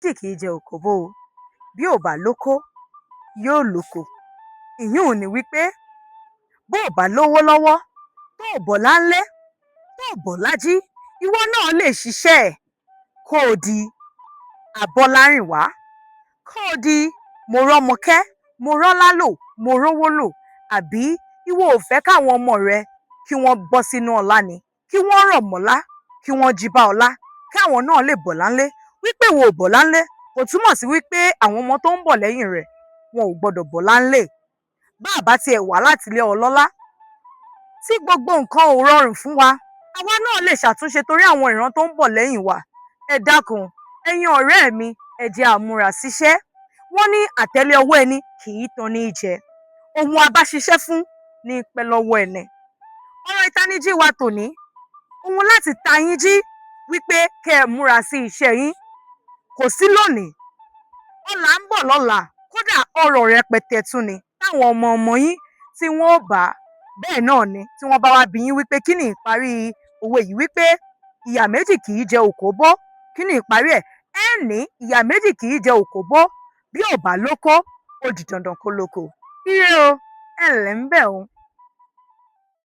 tí kì í jẹ òkòbó o, bí ò bá lóko yóò lóko. Ìyún ni wípé bó ò bá lówó lọ́wọ́, tó ò bọ́lá ńlé, tó ò bọ́lá jí, ìwọ náà lè ṣiṣẹ́ ẹ̀ kó o di Abọ́lárìnwá, kó o di mo rọ́mọkẹ́, mo rọ́lá lò, mo rówó lò, àbí ìwọ ò fẹ́ káwọn ọmọ rẹ kí wọ́n bọ́ sínú ọlá ni, kí wọ́n rọ̀ mọ́lá, kí wọ́n jí bá ọlá, káwọn náà lè bọ́lá ńlé. Wípé wo ò bọ́lá ńlé kò túmọ̀ sí wípé àwọn ọmọ tó ń bọ̀ lẹ́yìn rẹ̀ wọn ò gbọdọ̀ bọ́lá ńlé. Bá àbá tiẹ̀ wá láti ilé ọlọ́lá, tí gbogbo nǹkan ò rọrùn fún wa, àwa náà lè ṣàtúnṣe torí àwọn ìran tó ń bọ̀ lẹ́yìn wa. Ẹ dákun, ẹ̀yin ọ̀rẹ́ mi, ẹ jẹ́ á múra síṣẹ́. Wọ́n ní àtẹ́lé ọwọ́ ẹni kì í tan ní jẹ. Ohun a bá ṣiṣẹ́ fún ní pẹ́ lọ́wọ́ ẹni. Ọ̀rọ̀ ìtanijí wa tòní, ohun láti ta yín jí wípé kẹ́ ẹ múra sí iṣẹ́ yín. Kò sí lónìí, ọ̀la ń bọ̀ lọ́la, kódà ọrọ̀ rẹpẹtẹ tún ni táwọn ọmọ ọmọ yín tí wọ́n ó bá. Bẹ́ẹ̀ náà ni tí wọ́n bá wá bi yín wípé kí ni ìparí òwe yìí wípé ìyà méjì kì í jẹ òkóbó, kí ni ìparí ẹ̀? Ẹ ní ìyà méjì kì í jẹ òkóbó, bí ò bá lóko ó di dandan kó lóko. Ire o, ẹ ǹlẹ́ ń bẹ̀ o.